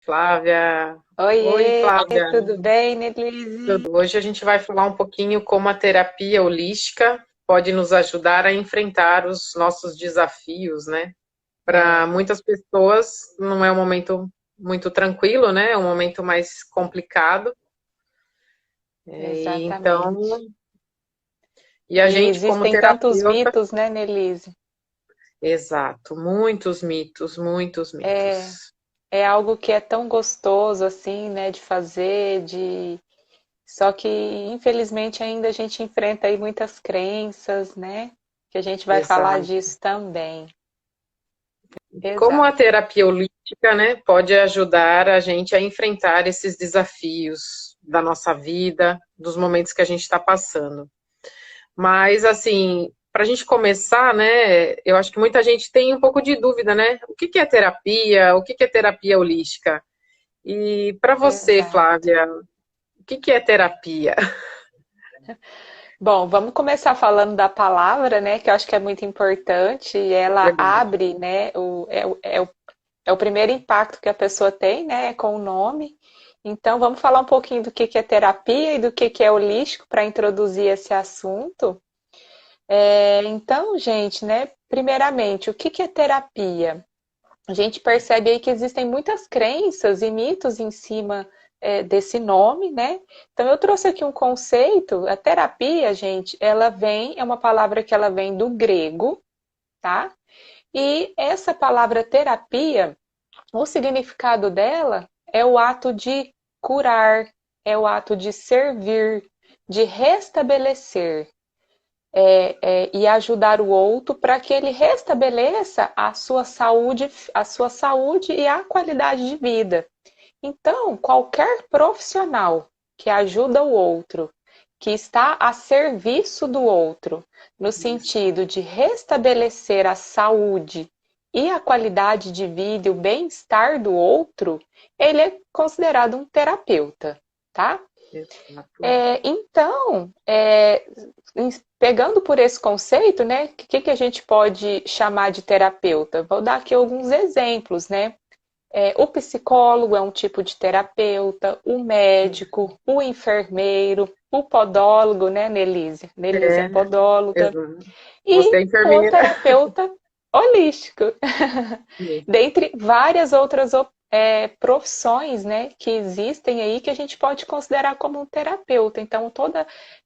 Flávia. Oi, Oiê, Flávia. tudo bem, Nelise? Hoje a gente vai falar um pouquinho como a terapia holística pode nos ajudar a enfrentar os nossos desafios, né? Para É, muitas pessoas não é um momento muito tranquilo, né? É um momento mais complicado. E exatamente. então, e a E gente como existem tantos terapeuta, mitos, né, Nelise? exato, muitos mitos, muitos É, mitos. é algo que é tão gostoso assim, né, de fazer, de... Só que, infelizmente, ainda a gente enfrenta aí muitas crenças, né? Que a gente vai falar Exato. disso também. Como a Exato. terapia holística, né, pode ajudar a gente a enfrentar esses desafios da nossa vida, dos momentos que a gente está passando. Mas, assim, para a gente começar, né, eu acho que muita gente tem um pouco de dúvida, né? O que que é terapia? O que que é terapia holística? E para você, Exato. Flávia, o que que é terapia? Bom, vamos começar falando da palavra, né, que eu acho que é muito importante. E ela Verdade. abre, né, é o primeiro impacto que a pessoa tem, né, com o nome. Então, vamos falar um pouquinho do que é terapia e do que é holístico para introduzir esse assunto. Então, gente, né, primeiramente, o que é terapia? A gente percebe aí que existem muitas crenças e mitos em cima desse nome, né? Então, eu trouxe aqui um conceito. A terapia, gente, é uma palavra que ela vem do grego, tá? E essa palavra terapia, o significado dela é o ato de curar, é o ato de servir, de restabelecer e ajudar o outro para que ele restabeleça a sua saúde e a qualidade de vida. Então, qualquer profissional que ajuda o outro, que está a serviço do outro, no Isso. sentido de restabelecer a saúde e a qualidade de vida e o bem-estar do outro, ele é considerado um terapeuta, tá? Exato. Então, pegando por esse conceito, né, o que a gente pode chamar de terapeuta? Vou dar aqui alguns exemplos, né? O psicólogo é um tipo de terapeuta, o médico, o enfermeiro, o podólogo, né, Nelise? Nelise é É, podóloga. exato. Você E é o enfermeira. terapeuta holístico. Dentre várias outras profissões, né, que existem aí que a gente pode considerar como um terapeuta. Então,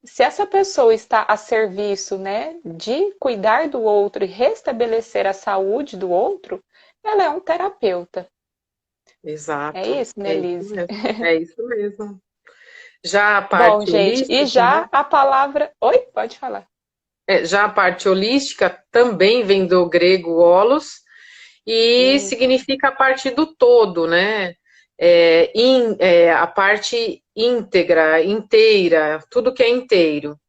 se essa pessoa está a serviço, né, de cuidar do outro e restabelecer a saúde do outro, ela é um terapeuta. É Exato. isso, É isso Nelise? mesmo. É isso mesmo. Já a Bom, parte gente, e holística, né? já a palavra. Oi, pode falar. Já a parte holística também vem do grego holos e Isso, significa a parte do todo, né? A parte íntegra, inteira, tudo que é inteiro.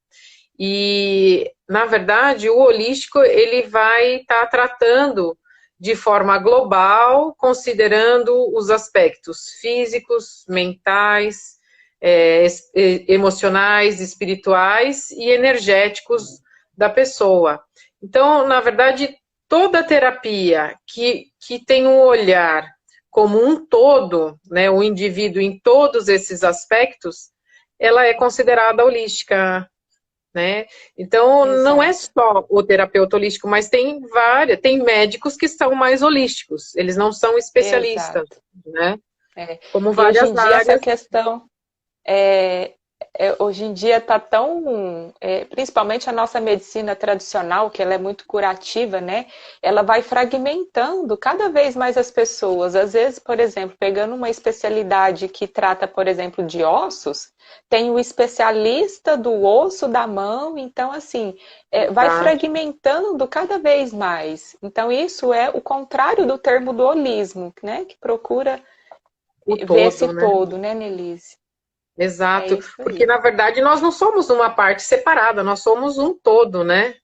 E, na verdade, o holístico ele vai estar tratando de forma global, considerando os aspectos físicos, mentais, emocionais, espirituais e energéticos da pessoa. Então, na verdade, toda terapia que tem um olhar como um todo, né, o indivíduo em todos esses aspectos, ela é considerada holística, né? Então, não é exato. só o terapeuta holístico, mas tem médicos que são mais holísticos, eles não são especialistas, Exato. né? É. Como E hoje várias em dia essa áreas. questão é, hoje em dia está tão, principalmente a nossa medicina tradicional, que ela é muito curativa, né? Ela vai fragmentando cada vez mais as pessoas. Às vezes, por exemplo, pegando uma especialidade que trata, por exemplo, de ossos, tem o especialista do osso da mão, então assim, vai Tá, fragmentando cada vez mais. Então, isso é o contrário do termo do holismo, né? Que procura o ver esse todo, né? todo, né, Nelise? É Exato, isso porque aí. na verdade nós não somos uma parte separada, nós somos um todo, né?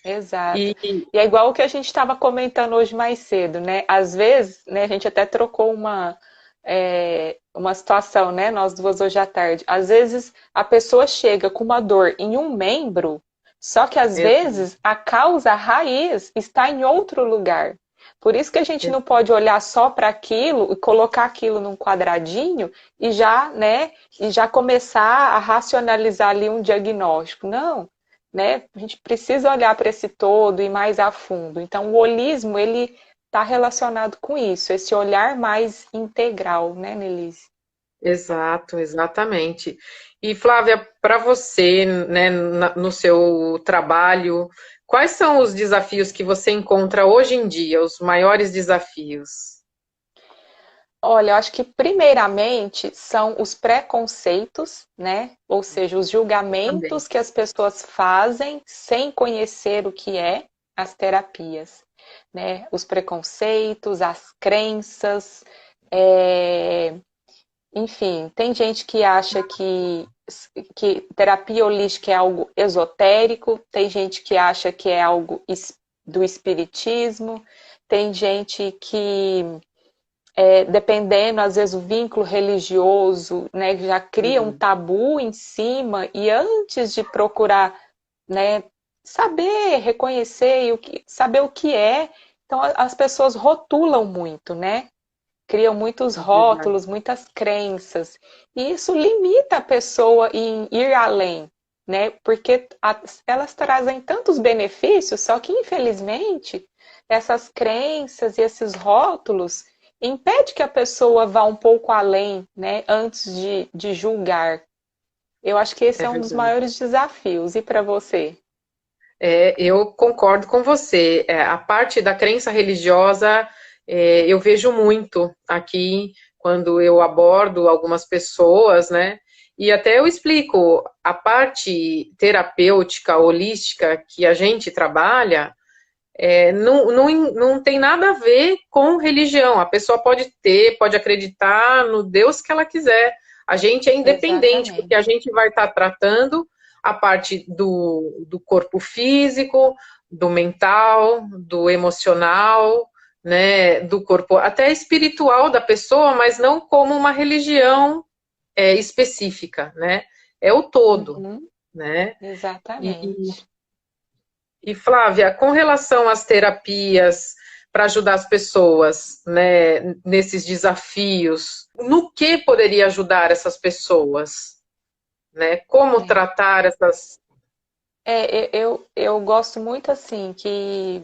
Exato. E E é igual o que a gente estava comentando hoje mais cedo, né? Às vezes, né, a gente até trocou uma situação, né? Nós duas hoje à tarde. Às vezes a pessoa chega com uma dor em um membro, só que às exato, vezes a causa a raiz está em outro lugar. Por isso que a gente não pode olhar só para aquilo e colocar aquilo num quadradinho e já, né, e já começar a racionalizar ali um diagnóstico. Não, né? A gente precisa olhar para esse todo e mais a fundo. Então, o holismo, ele está relacionado com isso, esse olhar mais integral, né, Nelise? Exato, exatamente. E Flávia, para você, né, no seu trabalho, quais são os desafios que você encontra hoje em dia, os maiores desafios? Olha, eu acho que primeiramente são os preconceitos, né? Ou seja, os Também. julgamentos que as pessoas fazem sem conhecer o que é as terapias, né? Os preconceitos, as crenças, enfim, tem gente que acha que terapia holística é algo esotérico, tem gente que acha que é algo do espiritismo, tem gente que dependendo, às vezes, o vínculo religioso, né, já cria um Uhum. tabu em cima, e antes de procurar, né, saber reconhecer saber o que é, então as pessoas rotulam muito, né? Criam muitos É verdade. rótulos, muitas crenças, e isso limita a pessoa em ir além, né? Porque elas trazem tantos benefícios, só que infelizmente essas crenças e esses rótulos impede que a pessoa vá um pouco além, né? Antes de julgar. Eu acho que esse É é um dos verdade. maiores desafios. E para você? Eu concordo com você. A parte da crença religiosa, eu vejo muito aqui quando eu abordo algumas pessoas, né? E até eu explico a parte terapêutica, holística que a gente trabalha, não tem nada a ver com religião. A pessoa pode ter, pode acreditar no Deus que ela quiser. A gente é independente, porque a Exatamente. gente vai estar tratando a parte do corpo físico, do mental, do emocional, né, do corpo até espiritual da pessoa, mas não como uma religião específica, né? É o todo, Uhum, né? E, exatamente. e Flávia, com relação às terapias para ajudar as pessoas, né, nesses desafios, no que poderia ajudar essas pessoas, né? Como É. tratar essas. Eu gosto muito assim que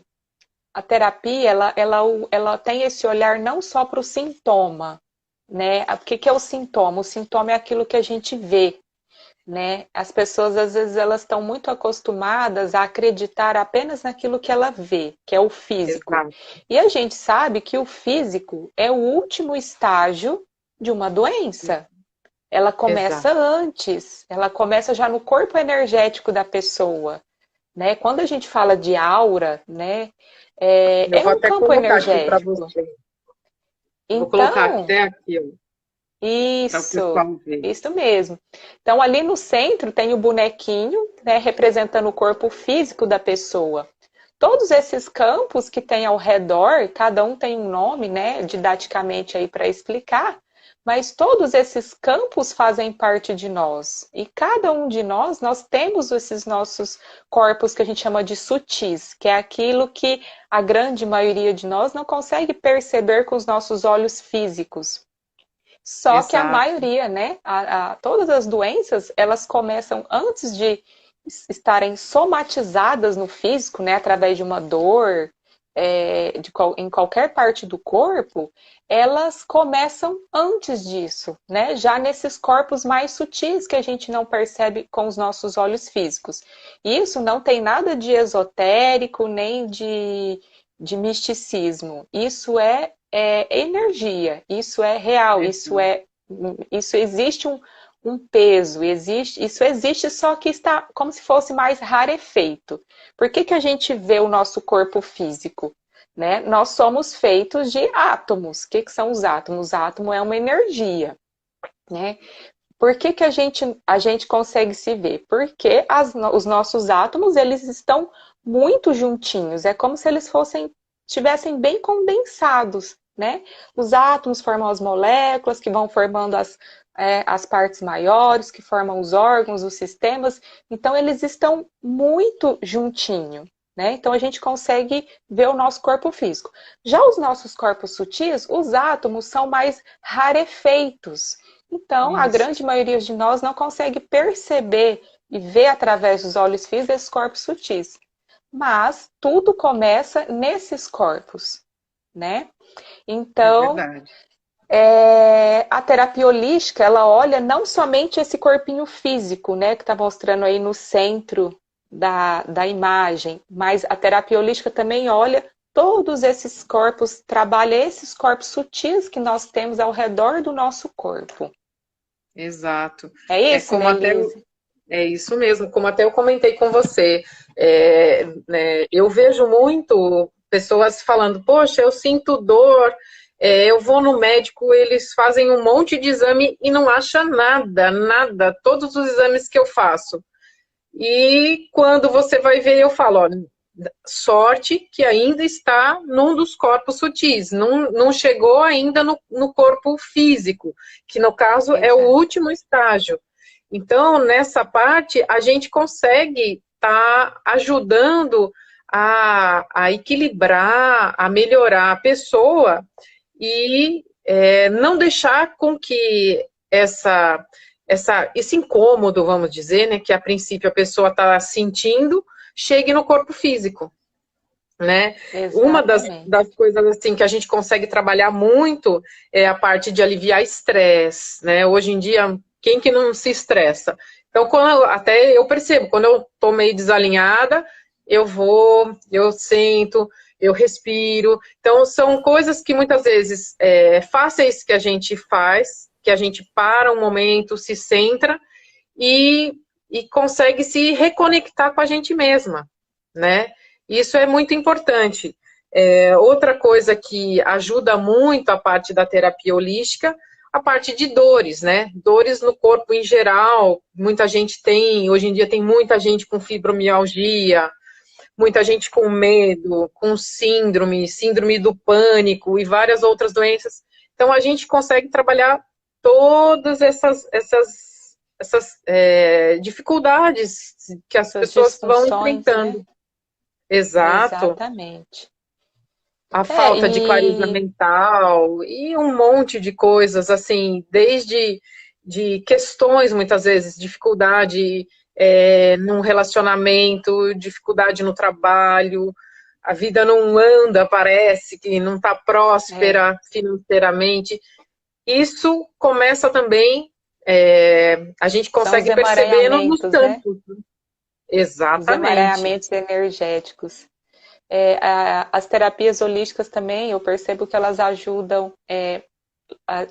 a terapia ela tem esse olhar não só para o sintoma, né? O que que é o sintoma? O sintoma é aquilo que a gente vê, né? As pessoas às vezes elas estão muito acostumadas a acreditar apenas naquilo que ela vê, que é o físico. Exato, E a gente sabe que o físico é o último estágio de uma doença. Ela começa exato. antes, ela começa já no corpo energético da pessoa, né? Quando a gente fala de aura, né, Eu é vou um até campo colocar aqui para energético. você. Vou colocar Então, até aqui, para o isso, pessoal ver. isso mesmo. Então, ali no centro tem o bonequinho, né, representando o corpo físico da pessoa. Todos esses campos que tem ao redor, cada um tem um nome, né, didaticamente aí para explicar, mas todos esses campos fazem parte de nós. E cada um de nós temos esses nossos corpos que a gente chama de sutis, que é aquilo que a grande maioria de nós não consegue perceber com os nossos olhos físicos. Só que a Exato. maioria, né, todas as doenças, elas começam antes de estarem somatizadas no físico, né, através de uma dor, em qualquer parte do corpo, elas começam antes disso, né, já nesses corpos mais sutis que a gente não percebe com os nossos olhos físicos. Isso não tem nada de esotérico nem de misticismo. Isso é energia, isso é real, isso existe um peso, isso existe, só que está como se fosse mais rarefeito. Por que a gente vê o nosso corpo físico? Né? Nós somos feitos de átomos. O que são os átomos? O átomo é uma energia. Né? Por que a gente consegue se ver? Porque os nossos átomos eles estão muito juntinhos. É como se eles estivessem bem condensados, né? Os átomos formam as moléculas que vão formando as partes maiores, que formam os órgãos, os sistemas. Então, eles estão muito juntinhos. né? Então a gente consegue ver o nosso corpo físico. Já os nossos corpos sutis, os átomos são mais rarefeitos. Então, a Isso. grande maioria de nós não consegue perceber e ver através dos olhos físicos esses corpos sutis. Mas tudo começa nesses corpos, né? É Então, verdade. a terapia holística, ela olha não somente esse corpinho físico, né, que está mostrando aí no centro da imagem, mas a terapia holística também olha todos esses corpos, trabalha esses corpos sutis que nós temos ao redor do nosso corpo. Exato. É É isso, como né, até Elise? É isso mesmo, como até eu comentei com você. Né, eu vejo muito pessoas falando, poxa, eu sinto dor, eu vou no médico, eles fazem um monte de exame e não acha nada, nada, todos os exames que eu faço. E quando você vai ver, eu falo, ó, sorte que ainda está num dos corpos sutis, não chegou ainda no corpo físico, que no caso é o Exato. último estágio. Então, nessa parte, a gente consegue estar ajudando a equilibrar, a melhorar a pessoa e não deixar com que esse incômodo, vamos dizer, né, que a princípio a pessoa está sentindo, chegue no corpo físico, né? Uma Exatamente. das coisas assim que a gente consegue trabalhar muito é a parte de aliviar estresse, né? Hoje em dia, quem que não se estressa? Então, até eu percebo, quando eu tô meio desalinhada, eu sinto, eu respiro. Então, são coisas que muitas vezes fáceis que a gente faz, que a gente para um momento, se centra e, e consegue se reconectar com a gente mesma, né? Isso é muito importante. Outra coisa que ajuda muito a parte da terapia holística, a parte de dores, né? Dores no corpo em geral. Muita gente tem, hoje em dia tem muita gente com fibromialgia, muita gente com medo, com síndrome do pânico e várias outras doenças. Então a gente consegue trabalhar todas essas dificuldades que as Essas pessoas vão disfunções, né? enfrentando. Exato. Exatamente. A falta de clareza E mental e um monte de coisas, assim, desde de questões, muitas vezes, dificuldade num relacionamento, dificuldade no trabalho, a vida não anda, parece que não está é, próspera financeiramente. Isso começa também, a gente são os consegue perceber nos emaranhamentos, né? campos. Os Exatamente. emaranhamentos energéticos. As terapias holísticas também, eu percebo que elas ajudam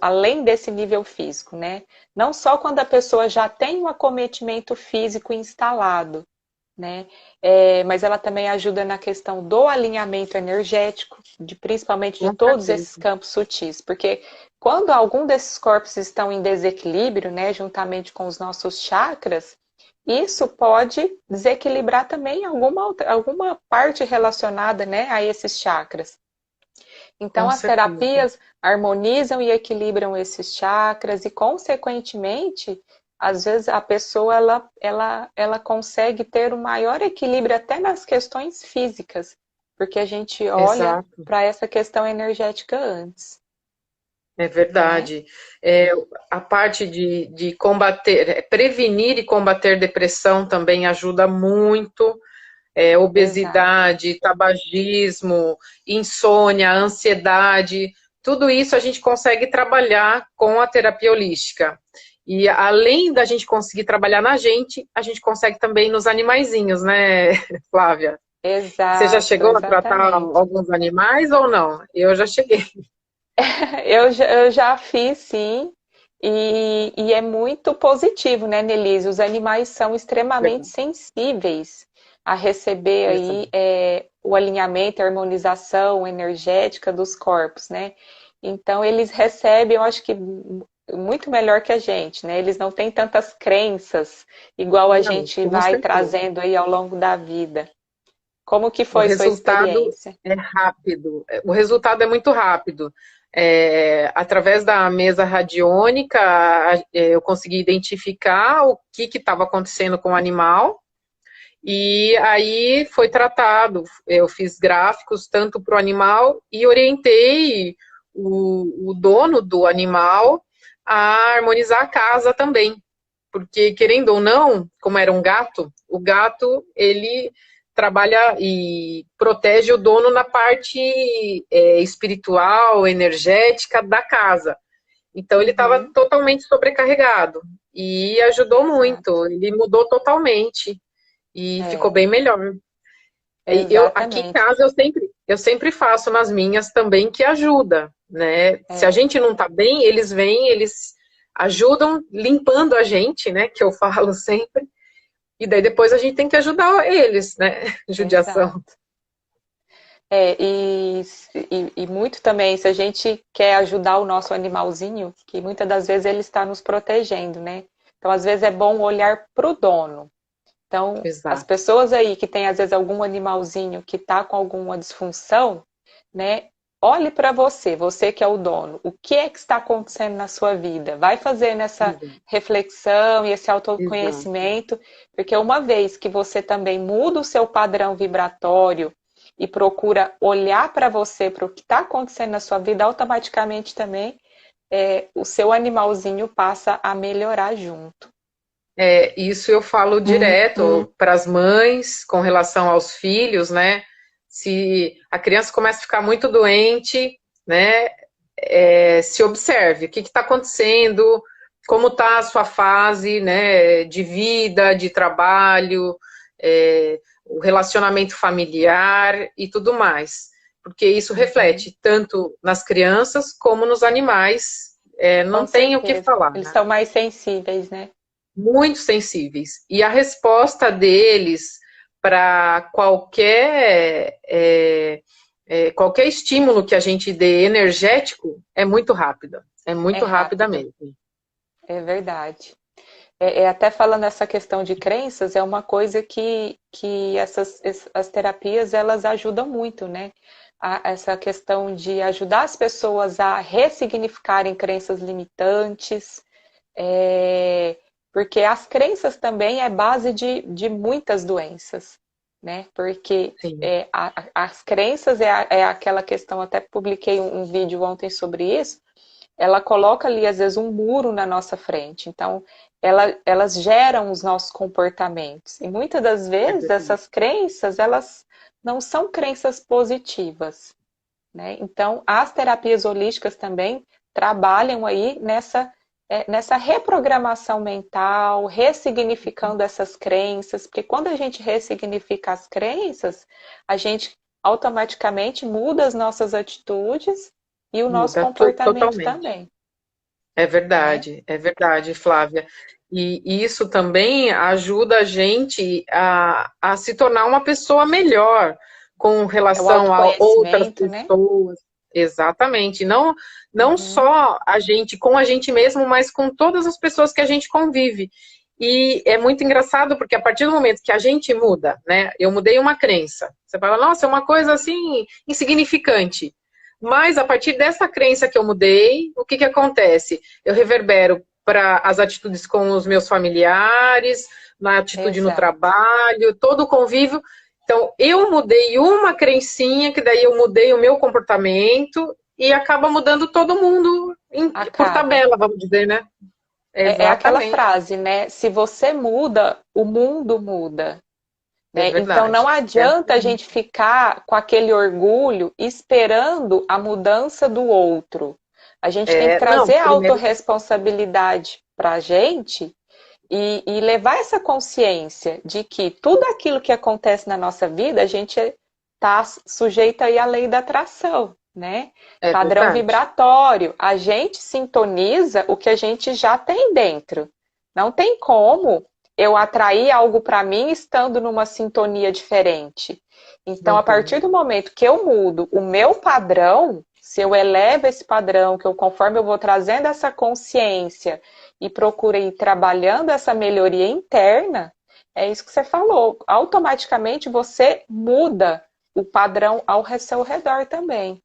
além desse nível físico, né? Não só quando a pessoa já tem um acometimento físico instalado, né? Mas ela também ajuda na questão do alinhamento energético, principalmente de Com todos esses certeza. campos sutis, porque quando algum desses corpos estão em desequilíbrio, né, juntamente com os nossos chakras, isso pode desequilibrar também alguma parte relacionada, né, a esses chakras. Então, Com as certeza. terapias harmonizam e equilibram esses chakras e, consequentemente, às vezes a pessoa ela consegue ter um maior equilíbrio até nas questões físicas, porque a gente olha Exato. para essa questão energética antes, É né? verdade. A parte de combater, prevenir e combater depressão também ajuda muito. Exato. Obesidade, tabagismo, insônia, ansiedade, tudo isso a gente consegue trabalhar com a terapia holística. E além da gente conseguir trabalhar na gente, a gente consegue também nos animaizinhos, né, Flávia? Você já Exato, chegou a tratar exatamente. alguns animais ou não? Eu já cheguei. Eu já fiz, sim, e é muito positivo, né, Nelise? Os animais são extremamente Verdade. sensíveis a receber Exato. aí o alinhamento, a harmonização energética dos corpos, né? Então, eles recebem, eu acho que muito melhor que a gente, né? Eles não têm tantas crenças, igual a Não, gente com vai certeza. trazendo aí ao longo da vida. Como que O foi sua resultado experiência? é rápido. O resultado é muito rápido. Através da mesa radiônica, eu consegui identificar o que estava acontecendo com o animal E aí foi tratado, eu fiz gráficos tanto para o animal e orientei o dono do animal a harmonizar a casa também. Porque, querendo ou não, como era um gato, o gato, ele trabalha e protege o dono na parte espiritual, energética da casa. Então, ele estava Uhum. totalmente sobrecarregado. E ajudou Exato. muito, ele mudou totalmente e ficou É, bem melhor. E eu, aqui em exatamente. casa, eu sempre faço nas minhas também, que ajuda, né? Se a É, gente não tá bem, eles vêm, eles ajudam limpando a gente, né? Que eu falo sempre. E daí depois a gente tem que ajudar eles, né? Judiação. exato. E muito também, se a gente quer ajudar o nosso animalzinho, que muitas das vezes ele está nos protegendo, né? Então, às vezes é bom olhar para o dono. Então, as Exato. pessoas aí que têm, às vezes, algum animalzinho que está com alguma disfunção, né? Olhe para você, você que é o dono. O que está acontecendo na sua vida? Vai fazendo essa Exato. reflexão e esse Exato. autoconhecimento, porque uma vez que você também muda o seu padrão vibratório e procura olhar para você, para o que está acontecendo na sua vida, automaticamente também o seu animalzinho passa a melhorar junto. Isso eu falo direto para as mães com relação aos filhos, né? Se a criança começa a ficar muito doente, né? Se observe o que está acontecendo, como está a sua fase, né? De vida, de trabalho, o relacionamento familiar e tudo mais, porque isso Uhum. reflete tanto nas crianças como nos animais. Com Não tem o que certeza. falar, Eles né? são mais sensíveis, né? Muito sensíveis. E a resposta deles para qualquer estímulo que a gente dê energético é muito rápida. É É muito rápida rápido, mesmo. é verdade. Até falando essa questão de crenças, é uma coisa que as terapias elas ajudam muito, né? Essa questão de ajudar as pessoas a ressignificarem crenças limitantes, é, porque as crenças também é base de muitas doenças, né? Porque Sim, as crenças é aquela questão, até publiquei um vídeo ontem sobre isso, ela coloca ali, às vezes, um muro na nossa frente. Então, elas geram os nossos comportamentos. E muitas das é vezes, verdade. essas crenças, elas não são crenças positivas, né? Então, as terapias holísticas também trabalham aí nessa reprogramação mental, ressignificando essas crenças, porque quando a gente ressignifica as crenças, a gente automaticamente muda as nossas atitudes e o nosso Muda comportamento totalmente. também, né? É verdade, Flávia. E isso também ajuda a gente a se tornar uma pessoa melhor com É o relação a outras autoconhecimento, né? pessoas. Exatamente. Não Uhum, só a gente, com a gente mesmo, mas com todas as pessoas que a gente convive. E é muito engraçado porque a partir do momento que a gente muda, né? Eu mudei uma crença. Você fala, nossa, é uma coisa assim insignificante. Mas a partir dessa crença que eu mudei, o que acontece? Eu reverbero para as atitudes com os meus familiares, na atitude no exato. trabalho, todo o convívio. Então, eu mudei uma crencinha, que daí eu mudei o meu comportamento e acaba mudando todo mundo por Acaba. tabela, vamos dizer, né? É aquela Exatamente, frase, né? Se você muda, o mundo muda. é Né? Então não verdade. É adianta a assim, gente ficar com aquele orgulho esperando a mudança do outro. A gente tem que não, trazer a primeiro, autorresponsabilidade para a gente e levar essa consciência de que tudo aquilo que acontece na nossa vida, a gente está sujeito aí à lei da atração, né? é Padrão verdade. vibratório. A gente sintoniza o que a gente já tem dentro. Não tem como eu atrair algo para mim estando numa sintonia diferente. Então, Não a tem. partir do momento que eu mudo o meu padrão, se eu elevo esse padrão, que eu conforme eu vou trazendo essa consciência e procura ir trabalhando essa melhoria interna, é isso que você falou. Automaticamente você muda o padrão ao seu redor também.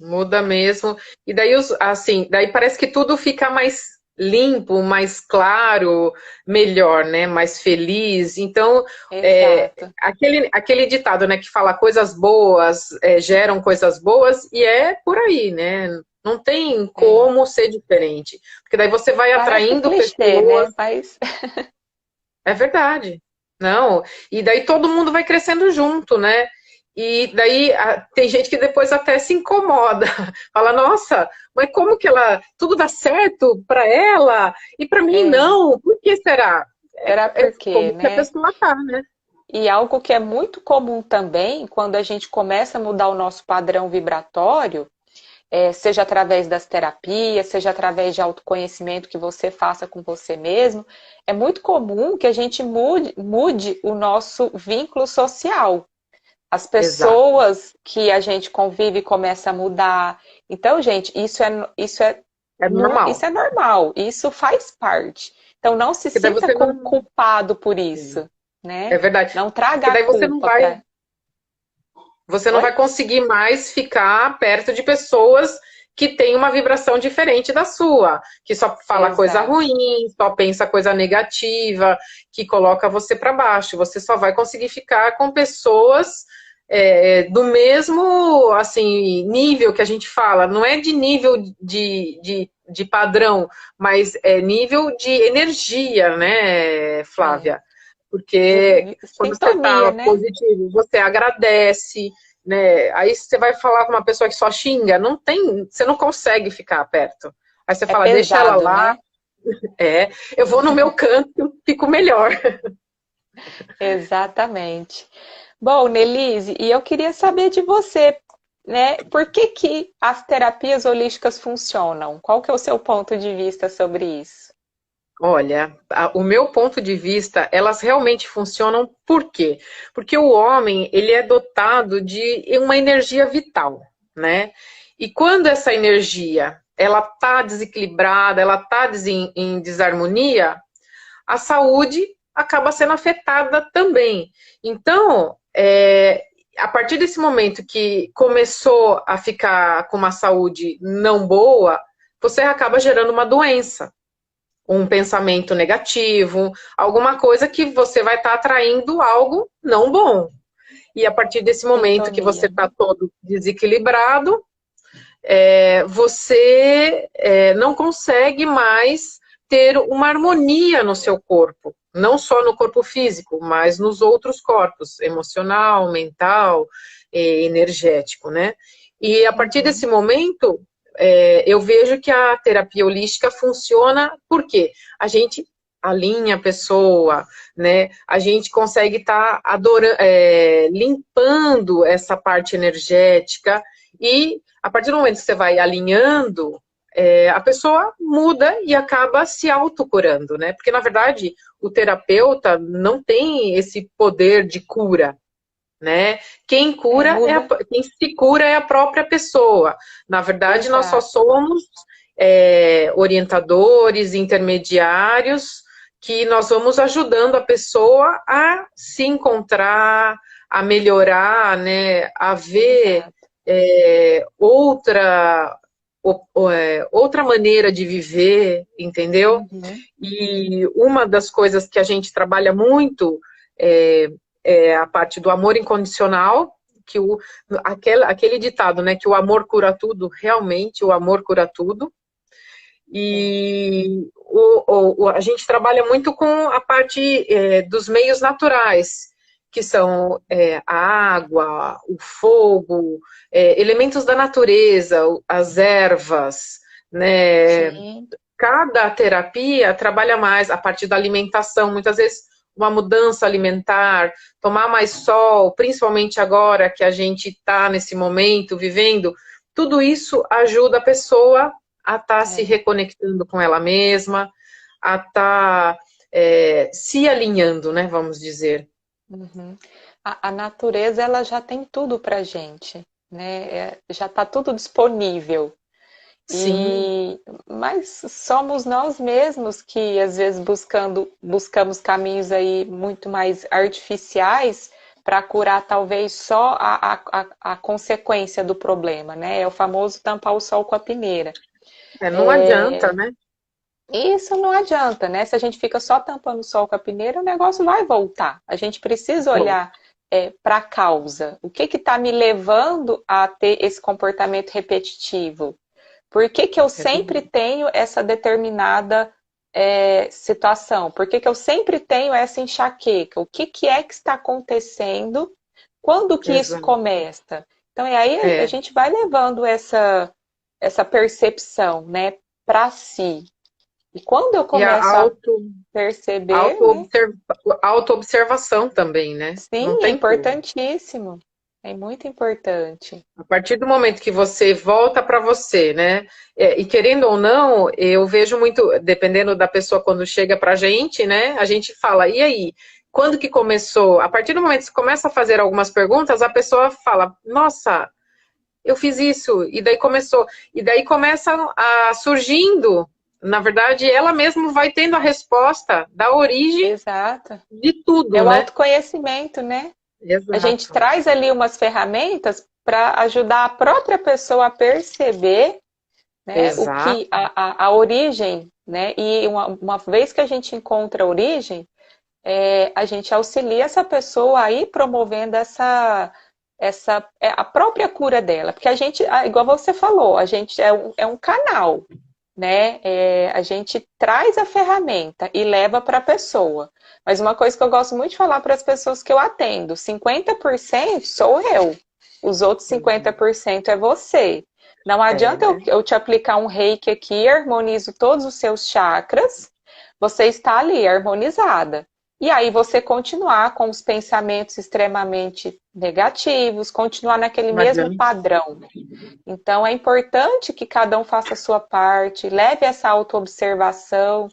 Muda mesmo. E daí, assim, daí parece que tudo fica mais. limpo, mais claro, melhor, né? Mais feliz. Então, Exato. aquele ditado, né, que fala coisas boas geram coisas boas, e é por aí, né? Não tem É. como ser diferente. Porque daí você vai Parece atraindo clichê, pessoas. né? Mas É verdade. Não, e daí todo mundo vai crescendo junto, né? E daí tem gente que depois até se incomoda, fala, nossa, mas como que ela tudo dá certo para ela e para mim é, não? Por que será? será É por quê, como que a né? pessoa tá, né? E algo que é muito comum também, quando a gente começa a mudar o nosso padrão vibratório, seja através das terapias, seja através de autoconhecimento que você faça com você mesmo, é muito comum que a gente mude o nosso vínculo social. As Exato. pessoas que a gente convive começam a mudar. Então, gente, É normal. isso é normal, isso faz parte. Então, não se Porque daí sinta você não. culpado por isso, É né? verdade. Não traga Porque a daí você não culpa vai. para. Você não Oi? vai conseguir mais ficar perto de pessoas que têm uma vibração diferente da sua, que só fala coisa Exato. ruim, só pensa coisa negativa, que coloca você para baixo. Você só vai conseguir ficar com pessoas do mesmo assim nível que a gente fala. Não é de nível de padrão, mas é nível de energia, né, É. Flávia? Porque quando você Sintonia, está né? positivo, você agradece, né? Aí você vai falar com uma pessoa que só xinga, não tem, você não consegue ficar perto. Aí você É fala, deixa ela pesado, lá, né? eu vou no meu canto, eu fico melhor. Exatamente. Bom, Nelise, e eu queria saber de você, né? Por que que as terapias holísticas funcionam? Qual que é o seu ponto de vista sobre isso? Olha, o meu ponto de vista, elas realmente funcionam por quê? Porque o homem, ele é dotado de uma energia vital, né? E quando essa energia, ela tá desequilibrada, ela tá em desarmonia, a saúde acaba sendo afetada também. Então, a partir desse momento que começou a ficar com uma saúde não boa, você acaba gerando uma doença, um pensamento negativo, alguma coisa que você vai estar atraindo algo não bom. E a partir desse momento que você Sintonia. está todo desequilibrado, você não consegue mais ter uma harmonia no seu corpo, não só no corpo físico, mas nos outros corpos, emocional, mental, energético, né? E a partir desse Uhum. momento, eu vejo que a terapia holística funciona porque a gente alinha a pessoa, né? A gente consegue estar limpando essa parte energética e a partir do momento que você vai alinhando, a pessoa muda e acaba se autocurando, né? Porque, na verdade, o terapeuta não tem esse poder de cura, né? Muda. Quem se cura é a própria pessoa. Na verdade, nós só Exato. somos orientadores, intermediários, que nós vamos ajudando a pessoa a se encontrar, a melhorar, né? A ver Exato. outra outra maneira de viver, entendeu? Uhum. E uma das coisas que a gente trabalha muito é, é a parte do amor incondicional, que aquele ditado, né, que o amor cura tudo, realmente o amor cura tudo. É. E a gente trabalha muito com a parte dos meios naturais, que são a água, o fogo, elementos da natureza, as ervas, né? Sim. Cada terapia trabalha mais a partir da alimentação, muitas vezes uma mudança alimentar, tomar mais sol, principalmente agora que a gente está nesse momento vivendo, tudo isso ajuda a pessoa a estar se É. reconectando com ela mesma, a estar se alinhando, né, vamos dizer. Uhum. A natureza ela já tem tudo para gente, né? Já está tudo disponível. Sim, Mas somos nós mesmos que às vezes buscamos caminhos aí muito mais artificiais para curar talvez só a consequência do problema, né? É o famoso tampar o sol com a peneira. não adianta, né? E isso não adianta, né? Se a gente fica só tampando o sol com a peneira, o negócio vai voltar. A gente precisa Bom, olhar para a causa. O que está me levando a ter esse comportamento repetitivo? Por que que eu é sempre verdade. tenho essa determinada situação? Por que que eu sempre tenho essa enxaqueca? O que que é que está acontecendo? Quando que isso Exato. começa? Então, e aí a É. gente vai levando essa percepção, né, para si. E quando eu E a começo a perceber, né? auto-observação também, né? Não Sim, é tem como. importantíssimo. É muito importante. A partir do momento que você volta para você, né? E querendo ou não, eu vejo muito, dependendo da pessoa quando chega para a gente, né? A gente fala, e aí? Quando que começou? A partir do momento que você começa a fazer algumas perguntas, a pessoa fala, nossa, eu fiz isso, e daí começou. E daí começa a surgindo, na verdade, ela mesma vai tendo a resposta da origem Exato. de É tudo, o né? autoconhecimento, né? A gente Exato, traz ali umas ferramentas para ajudar a própria pessoa a perceber, né, o que exato. a origem, né? E uma vez que a gente encontra a origem, a gente auxilia essa pessoa a ir promovendo a própria cura dela. Porque a gente, igual você falou, a gente é um canal, né? A gente traz a ferramenta e leva para a pessoa. Mas uma coisa que eu gosto muito de falar para as pessoas que eu atendo, 50% sou eu, os outros Uhum. 50% é você. Não É, adianta eu, né? eu te aplicar um reiki aqui, harmonizo todos os seus chakras, você está ali harmonizada. E aí você continuar com os pensamentos extremamente negativos, continuar naquele Não mesmo adianta. padrão. Então, é importante que cada um faça a sua parte, leve essa autoobservação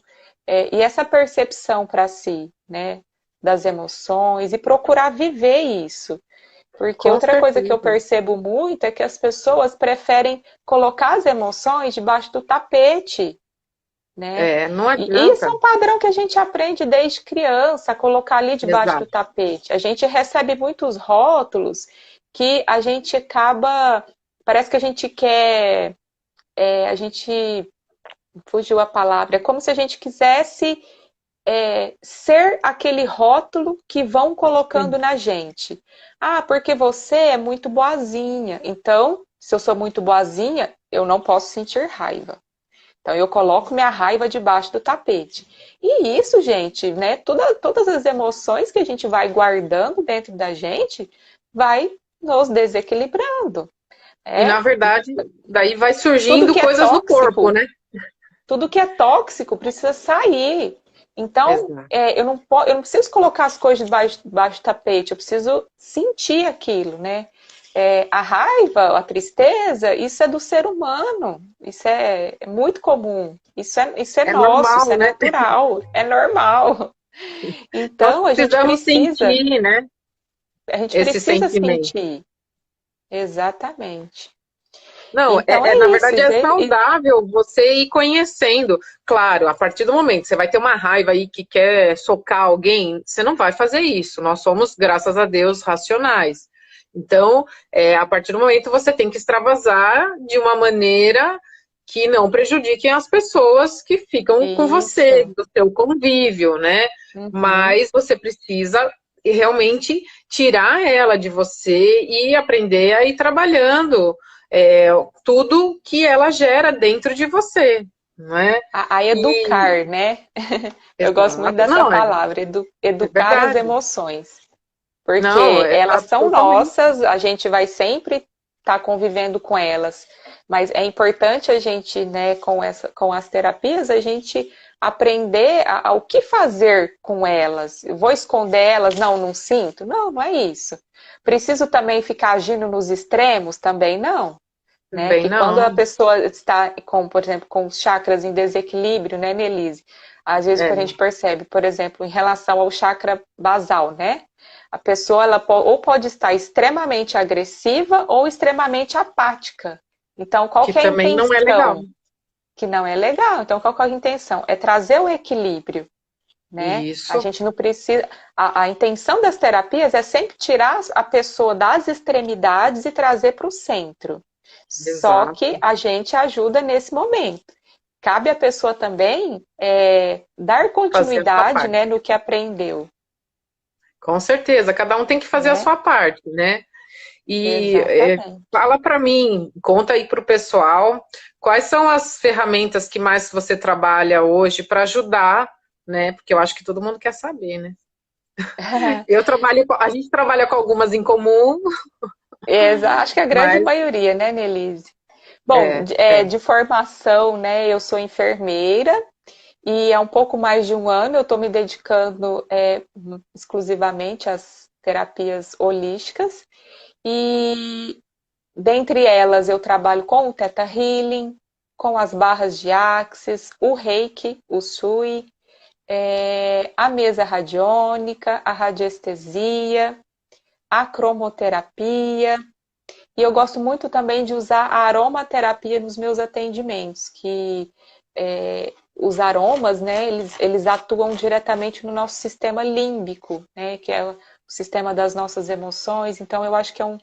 e essa percepção para si, né, das emoções e procurar viver isso. Porque Com outra coisa que eu certeza. percebo muito é que as pessoas preferem colocar as emoções debaixo do tapete, né? É, não E isso é adianta. um padrão que a gente aprende desde criança, colocar ali debaixo do Exato. tapete. A gente recebe muitos rótulos que a gente acaba. Parece que a gente quer. A gente. Fugiu a palavra. É como se a gente quisesse ser aquele rótulo que vão colocando Sim. na gente. Ah, porque você é muito boazinha. Então, se eu sou muito boazinha, eu não posso sentir raiva. Então eu coloco minha raiva debaixo do tapete. E isso, gente, né? Todas as emoções que a gente vai guardando dentro da gente vai nos desequilibrando. E na É, verdade, daí vai tudo surgindo que é coisas no corpo, tóxico, né? tudo que é tóxico precisa sair. Então, Exato. eu não preciso colocar as coisas debaixo do tapete, eu preciso sentir aquilo, né? A raiva, a tristeza, isso é do ser humano, isso é muito comum, isso é É nosso, isso normal, é né? natural, é normal. Nós Então, a gente precisamos precisa, sentir, né? a gente Esse precisa sentimento. sentir, exatamente. Não, Então é na isso, verdade é saudável você ir conhecendo. Claro, a partir do momento que você vai ter uma raiva aí que quer socar alguém, você não vai fazer isso. Nós somos, graças a Deus, racionais. Então, a partir do momento você tem que extravasar de uma maneira que não prejudiquem as pessoas que ficam com você, isso. do seu convívio, né? Uhum. Mas você precisa realmente tirar ela de você e aprender a ir trabalhando é, tudo que ela gera dentro de você, não é? A E, educar, né? Eu gosto muito exato, dessa não, palavra, é educar as verdade. emoções, Não, porque é elas são totalmente. nossas, a gente vai sempre estar convivendo com elas, mas é importante a gente, né, com as terapias, a gente aprender o que fazer com elas. Eu vou esconder elas? Não, não sinto? Não, não é isso. Preciso também ficar agindo nos extremos? Também não. Né? Bem, Que quando a não. pessoa está com, por exemplo, com os chakras em desequilíbrio, né, Nelise? Às vezes o que a É, gente percebe, por exemplo, em relação ao chakra basal, né? A pessoa ela ou pode estar extremamente agressiva ou extremamente apática. Então, qual que que é a também não é legal. intenção? Que não é legal. Então, qual que é a intenção? É trazer o equilíbrio, né? A Isso, gente não precisa. A intenção das terapias é sempre tirar a pessoa das extremidades e trazer para o centro. Só que exato. a gente ajuda nesse momento. cabe à pessoa também dar Fazer a sua continuidade, parte. né, no que aprendeu, Com certeza, cada um tem que fazer a né? sua parte, né? E Exatamente. fala para mim, conta aí para o pessoal, quais são as ferramentas que mais você trabalha hoje para ajudar, né? Porque eu acho que todo mundo quer saber, né? A gente trabalha com algumas em comum, Acho que a grande mas maioria, né, Nelise? Bom, é, é. de formação, né, eu sou enfermeira e há um pouco mais de um ano eu estou me dedicando exclusivamente às terapias holísticas e dentre elas eu trabalho com o Theta Healing, com as barras de Axis, o Reiki, o Sui, a mesa radiônica, a radiestesia, a cromoterapia. E eu gosto muito também de usar a aromaterapia nos meus atendimentos, que os aromas, né, eles atuam diretamente no nosso sistema límbico, né, que é o sistema das nossas emoções. Então, eu acho que é um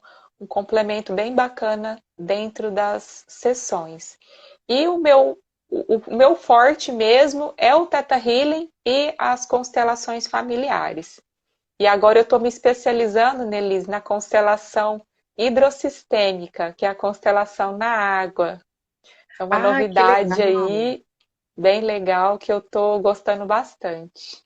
complemento bem bacana dentro das sessões. E o meu forte mesmo é o Theta Healing e as constelações familiares. E agora eu estou me especializando, Nelis, na constelação hidrossistêmica, que é a constelação na água. É uma Ah, que novidade legal. aí, bem legal, que eu estou gostando bastante.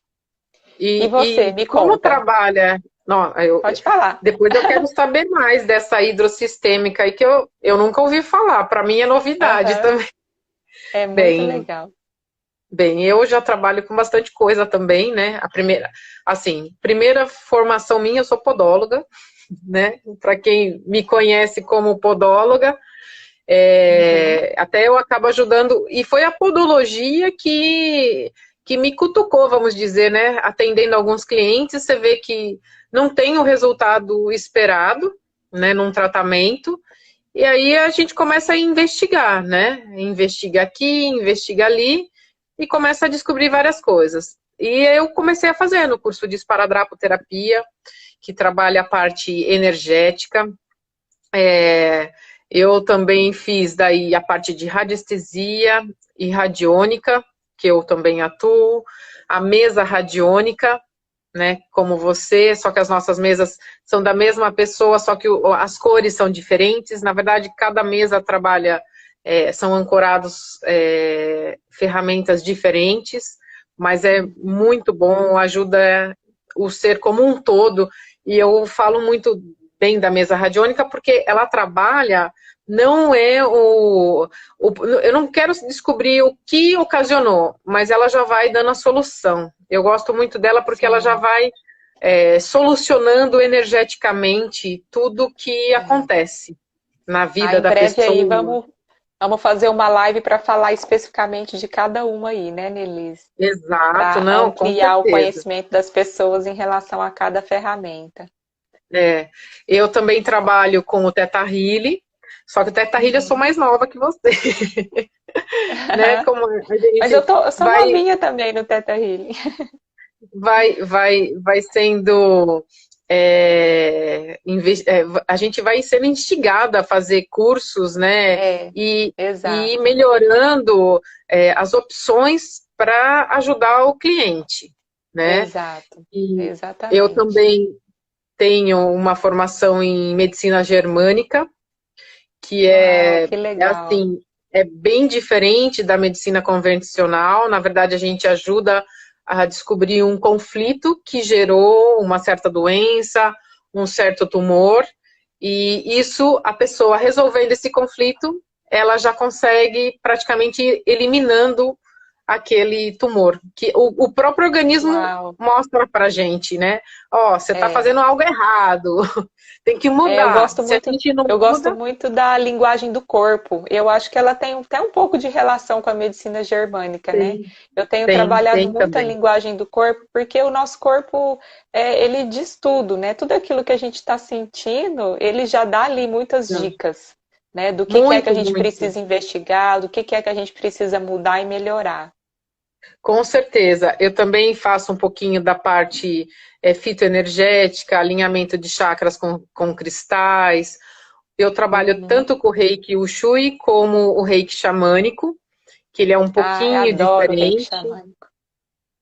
E você, E me como conta. trabalha? Não, Pode falar. depois eu quero saber mais dessa hidrossistêmica aí que eu nunca ouvi falar. Para mim é novidade Aham, também. é muito Bem, legal. bem, eu já trabalho com bastante coisa também, né? A primeira, assim, primeira formação minha, eu sou podóloga, né? Para quem me conhece como podóloga, Uhum. até eu acabo ajudando, e foi a podologia que me cutucou, vamos dizer, né? Atendendo alguns clientes, você vê que não tem o resultado esperado, né? Num tratamento, e aí a gente começa a investigar, né? Investiga aqui, investiga ali, e começa a descobrir várias coisas. E eu comecei a fazer no curso de esparadrapoterapia, que trabalha a parte energética. É, eu também fiz daí a parte de radiestesia e radiônica, que eu também atuo, a mesa radiônica, né, como você, só que as nossas mesas são da mesma pessoa, só que as cores são diferentes. Na verdade, cada mesa trabalha, são ancorados ferramentas diferentes, mas é muito bom, ajuda o ser como um todo. E eu falo muito bem da mesa radiônica porque ela trabalha, não é eu não quero descobrir o que ocasionou, mas ela já vai dando a solução. Eu gosto muito dela porque ela já Sim. vai solucionando energeticamente tudo que É. acontece na vida Em da breve aí pessoa. vamos fazer uma live para falar especificamente de cada uma aí, né, Nelis? Exato, Para não, com ampliar o certeza. conhecimento das pessoas em relação a cada ferramenta. É, eu também trabalho com o Teta Healy, só que o Teta Healy eu sou Uhum. mais nova que você, né? Como a Mas gente eu sou vai novinha também no Teta Healing. vai sendo a gente vai sendo instigada a fazer cursos, né? É, E ir exato, melhorando as opções para ajudar o cliente, né? exato, E eu exatamente. também tenho uma formação em medicina germânica, que Uau, é, que é legal. assim, é bem diferente da medicina convencional. Na verdade, a gente ajuda a descobrir um conflito que gerou uma certa doença, um certo tumor, e isso, a pessoa resolvendo esse conflito, ela já consegue praticamente ir eliminando aquele tumor, que o próprio organismo Uau. mostra pra gente, né? Ó, você tá É, fazendo algo errado, tem que mudar. Se a gente não eu gosto muda, muito da linguagem do corpo. Eu acho que ela tem até um pouco de relação com a medicina germânica, né? tem, Eu tenho tem trabalhado muito a também. linguagem do corpo, porque o nosso corpo, ele diz tudo, né? Tudo aquilo que a gente está sentindo, ele já dá ali muitas Não. dicas, né? Do que é que a Muito, gente muito. precisa investigar, do que é que a gente precisa mudar e melhorar. Com certeza. Eu também faço um pouquinho da parte fitoenergética, alinhamento de chakras com cristais. Eu trabalho Uhum, tanto com o reiki Ushui como o reiki xamânico, que ele é um Ai, pouquinho adoro o reiki diferente, xamânico.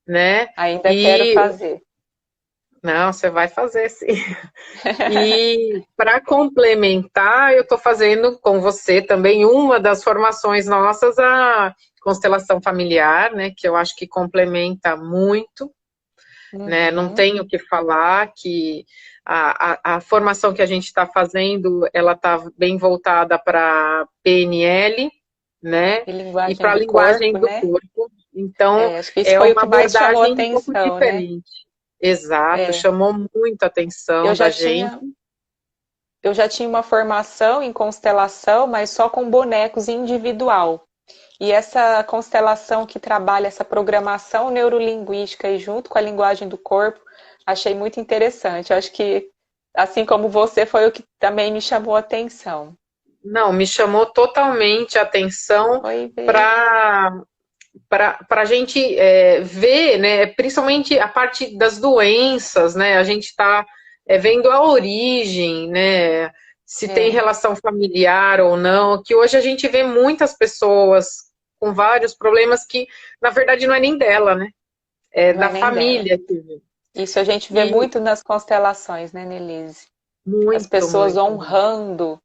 né? Ainda quero E fazer. não, você vai fazer sim. E para complementar, eu estou fazendo com você também uma das formações nossas, a constelação familiar, né? Que eu acho que complementa muito, né? Não Uhum. tenho o que falar que a formação que a gente está fazendo, ela está bem voltada para PNL, né? E E linguagem para a do linguagem corpo, do né? corpo. Então, É, acho que isso é foi o uma que mais chamou abordagem um pouco atenção, né? diferente. Exato, É, chamou muito a eu atenção da já gente. tinha, eu já tinha uma formação em constelação, mas só com bonecos individual. E essa constelação que trabalha essa programação neurolinguística e junto com a linguagem do corpo, achei muito interessante. Acho que, assim como você, foi o que também me chamou a atenção. Não, me chamou totalmente a atenção Foi ver. para a gente ver, né, principalmente a parte das doenças, né, a gente está vendo a origem, né, se tem É, relação familiar ou não, que hoje a gente vê muitas pessoas com vários problemas que, na verdade, não é nem dela, né, é não é da nem dela. família que vê. Isso a gente vê E muito nas constelações, né, Nelise? As muito, pessoas muito. honrando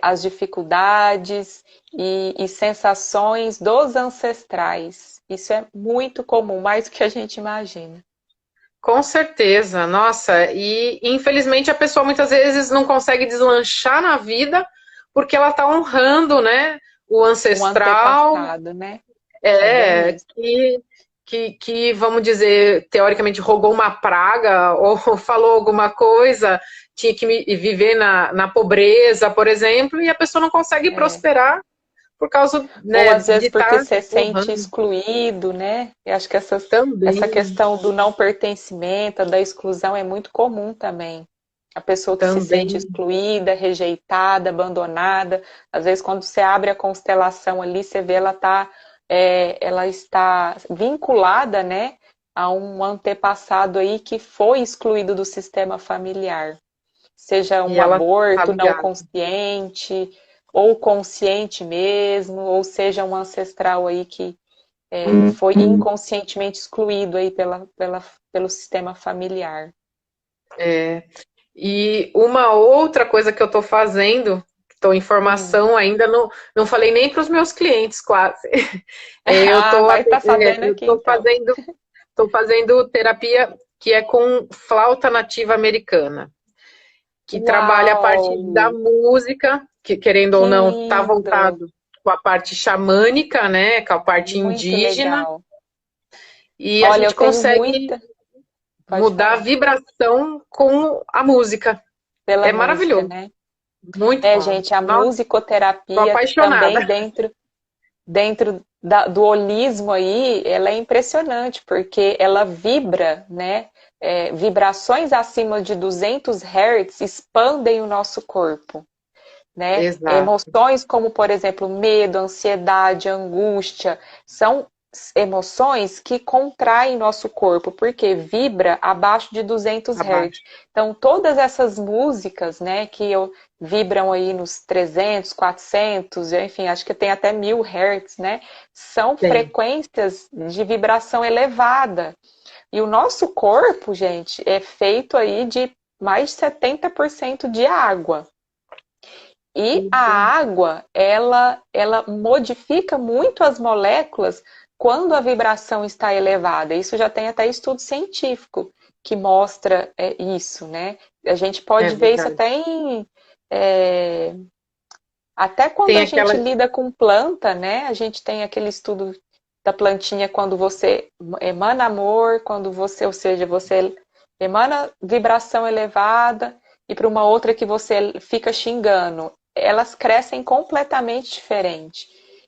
as dificuldades e sensações dos ancestrais. Isso é muito comum, mais do que a gente imagina. Com certeza, nossa, e infelizmente a pessoa muitas vezes não consegue deslanchar na vida porque ela está honrando, né, o Um ancestral, antepassado, né? É bem é, isso. que, vamos dizer, teoricamente rogou uma praga ou falou alguma coisa, tinha que viver na pobreza, por exemplo, e a pessoa não consegue É. prosperar por causa, Ou né, às de vezes porque estar se sente honrando excluído, né? Eu acho que essa também, questão do não pertencimento, da exclusão é muito comum também. A pessoa que se sente também, excluída, rejeitada, abandonada. Às vezes, quando você abre a constelação ali, você vê ela está vinculada, né, a um antepassado aí que foi excluído do sistema familiar. Seja e um ela está aborto não ligada. consciente, ou consciente mesmo, ou seja um ancestral aí que foi inconscientemente excluído aí pelo sistema familiar. É, e uma outra coisa que eu estou fazendo, estou em Hum. formação ainda, não falei nem para os meus clientes quase. Eu Ah, estou vai estar sabendo eu aqui então. tô fazendo terapia que é com flauta nativa americana, que trabalha a parte da Uau! música, que querendo ou Que não está lindo! voltado com a parte xamânica, né, com a parte Muito indígena, legal. e a Olha, eu gente tenho consegue muita. Pode mudar a falar. vibração com a música. Pela É música, maravilhoso, né? muito É, bom. gente, a Nossa, tô musicoterapia apaixonada. também dentro do holismo aí, ela é impressionante, porque ela vibra, né? Vibrações acima de 200 Hz expandem o nosso corpo, né? Exato. Emoções como, por exemplo, medo, ansiedade, angústia, são emoções que contraem nosso corpo, porque vibra abaixo de 200 Hz. Abaixo. Então, todas essas músicas, né, vibram aí nos 300, 400, enfim, acho que tem até 1000 Hz, né, são Tem. frequências de vibração elevada. E o nosso corpo, gente, é feito aí de mais de 70% de água. E a Tudo. água, ela modifica muito as moléculas quando a vibração está elevada. Isso já tem até estudo científico que mostra isso, né? A gente É pode ver isso verdade. é, até quando Tem a gente aquela. lida com planta, né? A gente tem aquele estudo da plantinha quando você emana amor, quando você, ou seja, você emana vibração elevada e para uma outra que você fica xingando, elas crescem completamente diferente.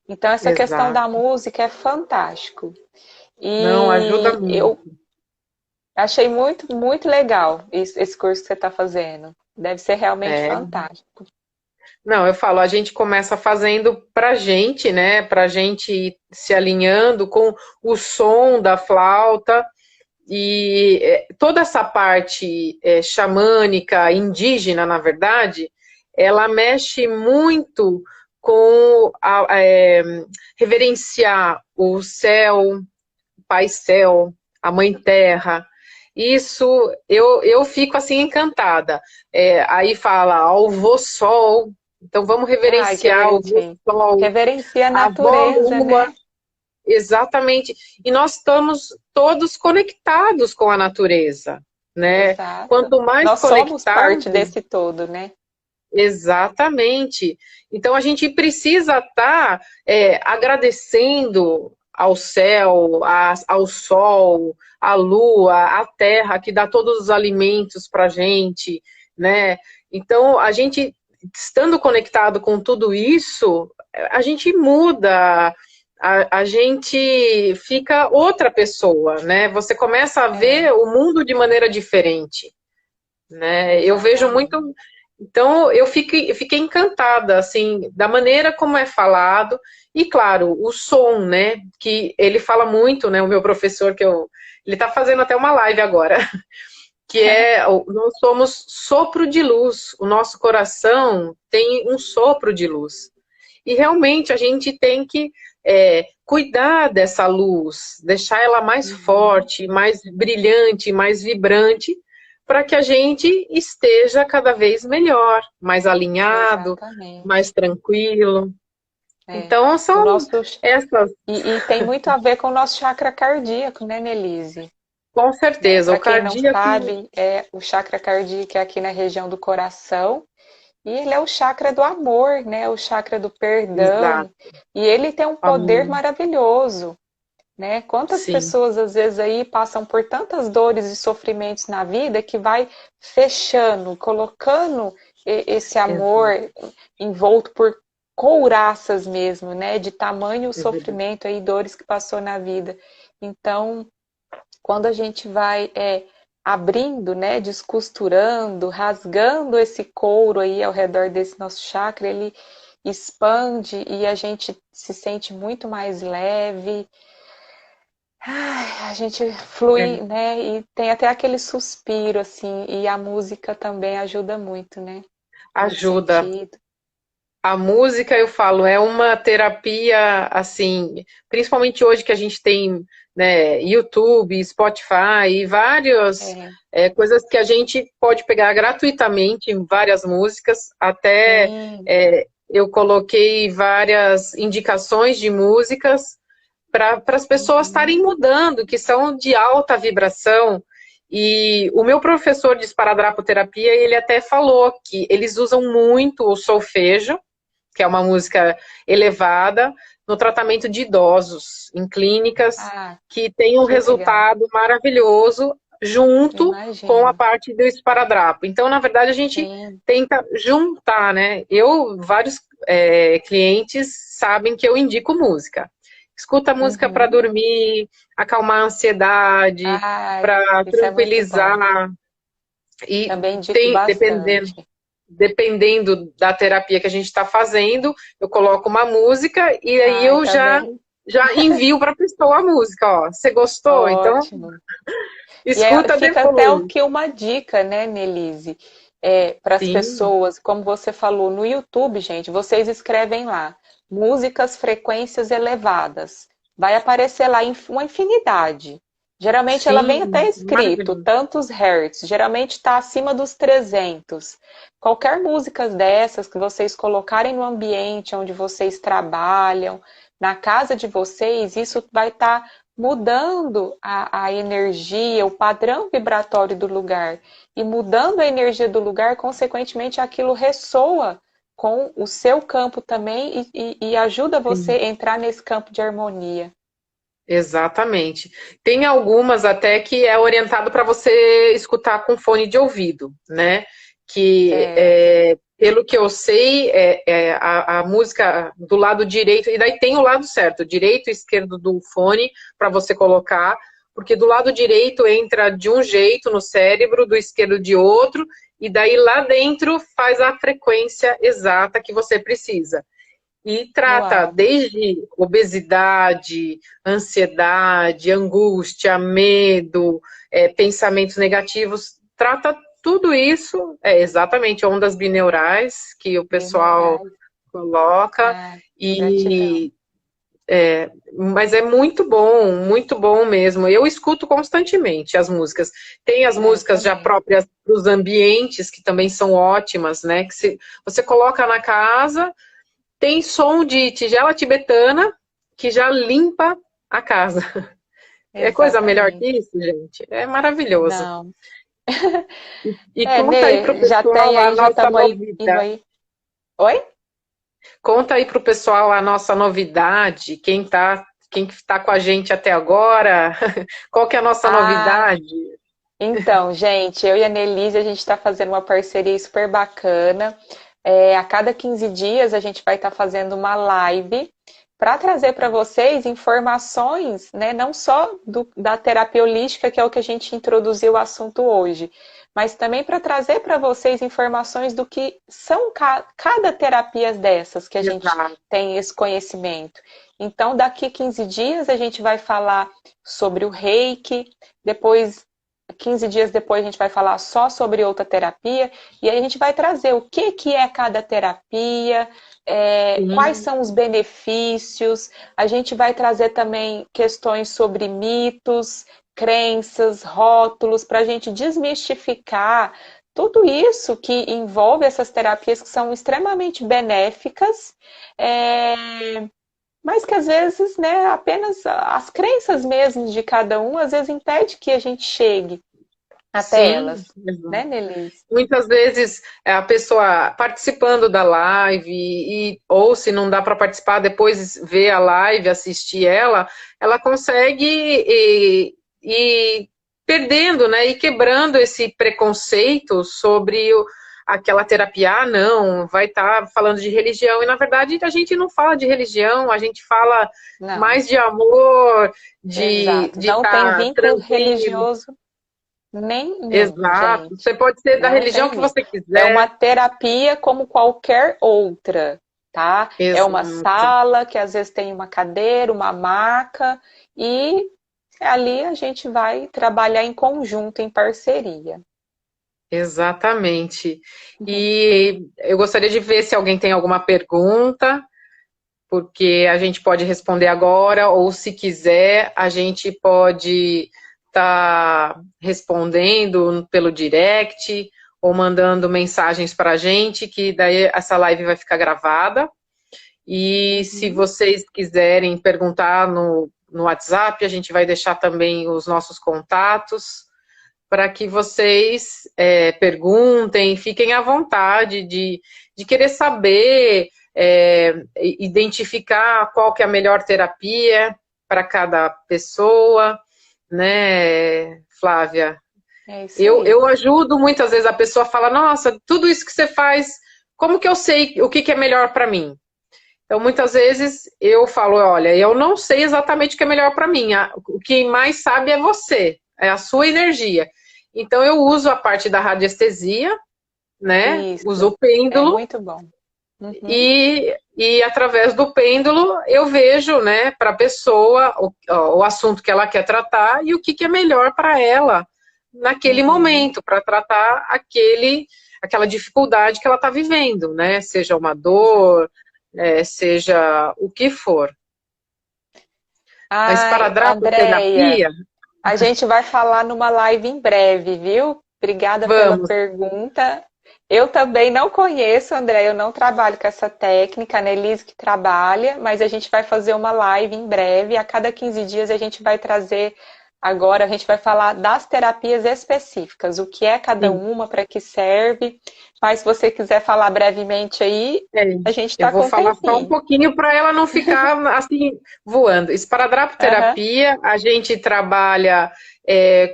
Então essa questão da Exato. música é fantástico. Não, ajuda E eu muito. achei muito, muito legal esse curso que você está fazendo. Deve ser realmente É. fantástico. Não, eu falo, a gente começa fazendo pra gente, né? Pra gente ir se alinhando com o som da flauta e toda essa parte xamânica, indígena, na verdade, ela mexe muito com reverenciar o céu, o Pai Céu, a Mãe Terra. Isso, eu fico assim encantada. Aí fala ao vô Sol, então vamos Ai, que reverenciar o vô bonitinho. Sol, Reverencia a a avó natureza, Lua, né? exatamente. E nós estamos todos conectados com a natureza, né? Exato. Quanto mais Nós somos parte conectados, desse todo, né? exatamente. Então a gente precisa estar agradecendo ao céu, ao sol, à lua, à terra, que dá todos os alimentos para a gente, né? Então a gente, estando conectado com tudo isso, a gente muda, a gente fica outra pessoa, né? Você começa a É, ver o mundo de maneira diferente, né? Eu vejo muito. exatamente. Então, eu fiquei encantada, assim, da maneira como é falado, e claro, o som, né, que ele fala muito, né, o meu professor, ele está fazendo até uma live agora, que nós somos sopro de luz, o nosso coração tem um sopro de luz, e realmente a gente tem que cuidar dessa luz, deixar ela mais Uhum, forte, mais brilhante, mais vibrante, para que a gente esteja cada vez melhor, mais alinhado, exatamente. mais tranquilo. É. Então, O são nosso, essas, e tem muito a ver com o nosso chakra cardíaco, né, Nelise? com Né? certeza, o Para quem não cardíaco, sabe, o chakra cardíaco é aqui na região do coração. E ele é o chakra do amor, né? O chakra do perdão. exato, E ele tem um poder amor, maravilhoso, né? Quantas sim, pessoas às vezes aí passam por tantas dores e sofrimentos na vida que vai fechando, colocando esse amor exato, envolto por couraças mesmo, né? De tamanho é verdade. sofrimento aí, dores que passou na vida. Então, quando a gente vai abrindo, né, descosturando, rasgando esse couro aí ao redor desse nosso chakra, ele expande e a gente se sente muito mais leve. Ai, a gente É, flui, né, e tem até aquele suspiro assim, e a música também ajuda muito, né, nesse ajuda. sentido. A música, eu falo, é uma terapia, assim, principalmente hoje que a gente tem, né, YouTube, Spotify e várias É, coisas que a gente pode pegar gratuitamente em várias músicas. Até sim. eu coloquei várias indicações de músicas para as pessoas Uhum. estarem mudando, que são de alta vibração. E o meu professor de esparadrapoterapia, ele até falou que eles usam muito o solfejo, que é uma música elevada, no tratamento de idosos, em clínicas, Ah, que tem um que legal. resultado maravilhoso junto com a Imagino. parte do esparadrapo. Então, na verdade, a gente Sim. tenta juntar, né? Vários clientes sabem que eu indico música. Escuta música para Uhum. dormir, acalmar a ansiedade, Ai, para isso é muito bom. tranquilizar. E Também indico tem, dependendo bastante. dependendo da terapia que a gente está fazendo, eu coloco uma música e aí Ai, eu já, também. já envio para a pessoa a música, ó. Você gostou? Então, Ótimo. E escuta fica até o depois. que uma dica, né, Nelise? Para as Sim, pessoas, como você falou, no YouTube, gente, vocês escrevem lá, músicas, frequências elevadas. Vai aparecer lá uma infinidade. Geralmente ela vem até sim, escrito, maravilhoso. tantos hertz. Geralmente está acima dos 300. Qualquer música dessas que vocês colocarem no ambiente onde vocês trabalham, na casa de vocês, isso vai estar mudando a energia, o padrão vibratório do lugar. E mudando a energia do lugar, consequentemente, aquilo ressoa com o seu campo também e ajuda você Sim, a entrar nesse campo de harmonia. exatamente. Tem algumas até que é orientado para você escutar com fone de ouvido, né? Que Certo. pelo que eu sei, a música do lado direito, e daí tem o lado certo, direito e esquerdo do fone para você colocar, porque do lado direito entra de um jeito no cérebro, do esquerdo de outro, e daí lá dentro faz a frequência exata que você precisa. E trata Uau. desde obesidade, ansiedade, angústia, medo, pensamentos negativos, trata tudo isso, exatamente ondas bineurais, que o pessoal Bineurais. coloca, Ah, gratidão. e mas é muito bom mesmo. Eu escuto constantemente as músicas. Tem as É, eu músicas já também. próprias para os ambientes, que também são ótimas, né? Que você coloca na casa, tem som de tigela tibetana que já limpa a casa. É coisa melhor que Exatamente. isso, gente? É maravilhoso. Não. E É, conta aí para o Nê, já tem pessoal a aí, já nossa estamos aí indo novidade. aí. Oi? Conta aí para o pessoal a nossa novidade. Quem está com a gente até agora? Qual que é a nossa Ah, novidade? então, gente, eu e a Nelise, a gente está fazendo uma parceria super bacana. A cada 15 dias a gente vai estar fazendo uma live para trazer para vocês informações, né, não só da terapia holística, que é o que a gente introduziu o assunto hoje, mas também para trazer para vocês informações do que são cada terapia dessas que a gente Exato. tem esse conhecimento. Então, daqui 15 dias a gente vai falar sobre o Reiki, depois 15 dias depois a gente vai falar só sobre outra terapia, e aí a gente vai trazer o que é cada terapia, quais Sim, são os benefícios, a gente vai trazer também questões sobre mitos, crenças, rótulos, para a gente desmistificar tudo isso que envolve essas terapias que são extremamente benéficas, é, mas que às vezes, né, apenas as crenças mesmo de cada um, às vezes impede que a gente chegue até sim. elas, né, Nelise? Muitas vezes a pessoa participando da live, ou se não dá para participar, depois ver a live, assistir ela consegue ir perdendo, né? E quebrando esse preconceito sobre aquela terapia. Ah, não, vai estar falando de religião. E na verdade a gente não fala de religião, a gente fala Não, mais de amor, de exato. Não tem estar vínculo tranquilo. religioso nenhum, Exato. Você gente. pode ser da Não religião tem que vínculo. você É uma quiser. terapia como qualquer outra, tá? É uma Exato. sala que às vezes tem uma cadeira, uma maca, e ali a gente vai trabalhar em conjunto, em parceria. Exatamente. E eu gostaria de ver se alguém tem alguma pergunta, porque a gente pode responder agora, ou se quiser, a gente pode estar respondendo pelo direct ou mandando mensagens para a gente, que daí essa live vai ficar gravada. E se Uhum. vocês quiserem perguntar no WhatsApp, a gente vai deixar também os nossos contatos para que vocês perguntem, fiquem à vontade de querer saber, identificar qual que é a melhor terapia para cada pessoa, né, Flávia? É isso Eu aí. ajudo muitas vezes a pessoa fala, nossa, tudo isso que você faz, como que eu sei o que, que é melhor para mim? Então, muitas vezes eu falo, olha, eu não sei exatamente o que é melhor para mim. O que mais sabe é você, é a sua energia. Então, eu uso a parte da radiestesia, né? Uso Isso. o É pêndulo muito bom. Uhum. e através do pêndulo eu vejo, né, para a pessoa o assunto que ela quer tratar e o que, que é melhor para ela naquele Uhum. momento, para tratar aquela dificuldade que ela está vivendo, né? Seja uma Exato. dor, seja o que for. A Ai, Andréia, esparadrapoterapia, a gente vai falar numa live em breve, viu? Obrigada pela vamos, pergunta. Eu também não conheço, André, eu não trabalho com essa técnica, a Nelise que trabalha, mas a gente vai fazer uma live em breve. A cada 15 dias a gente vai trazer. Agora a gente vai falar das terapias específicas, o que é cada sim, uma, para que serve. Mas se você quiser falar brevemente aí, é, a gente eu está vou com um falar só um tempinho. pouquinho para ela não ficar assim voando. Aham. Esparadrapoterapia, a gente trabalha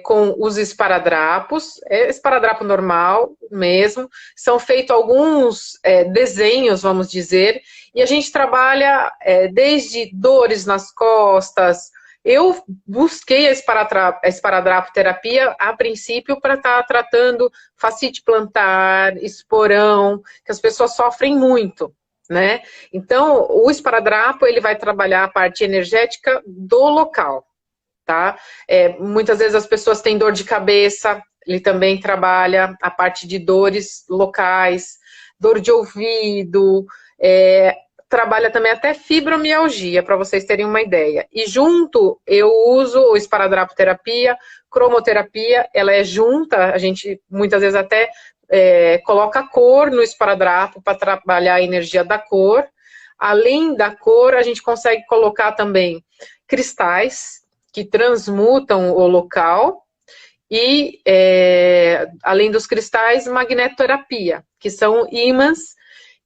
com os esparadrapos, esparadrapo normal mesmo, são feitos alguns desenhos, vamos dizer, e a gente trabalha desde dores nas costas. Eu busquei a esparadrapoterapia a princípio para estar tratando fascite plantar, esporão, que as pessoas sofrem muito, né? Então, o esparadrapo, ele vai trabalhar a parte energética do local, tá? Muitas vezes as pessoas têm dor de cabeça, ele também trabalha a parte de dores locais, dor de ouvido, trabalha também até fibromialgia, para vocês terem uma ideia. E junto eu uso o esparadrapoterapia, cromoterapia, ela é junta, a gente muitas vezes até coloca cor no esparadrapo para trabalhar a energia da cor. Além da cor, a gente consegue colocar também cristais que transmutam o local e, além dos cristais, magnetoterapia, que são ímãs,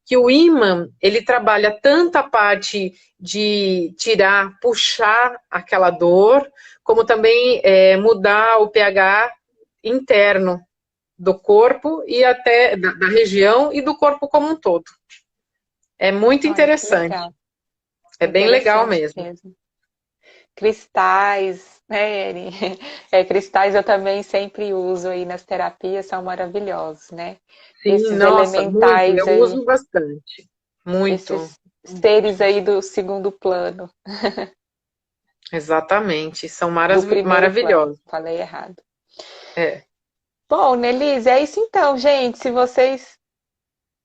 que o ímã, ele trabalha tanto a parte de tirar, puxar aquela dor, como também mudar o pH interno do corpo e até da região e do corpo como um todo. É muito interessante. É bem legal mesmo. Cristais, né, Eri? Cristais eu também sempre uso aí nas terapias, são maravilhosos, né? Sim, esses nossa, elementais muito, eu aí, uso bastante. Muito. esses seres aí do segundo plano, Exatamente, são do primeiro plano, maravilhosos. falei errado. É. Bom, Nelise, é isso então, gente. Se vocês.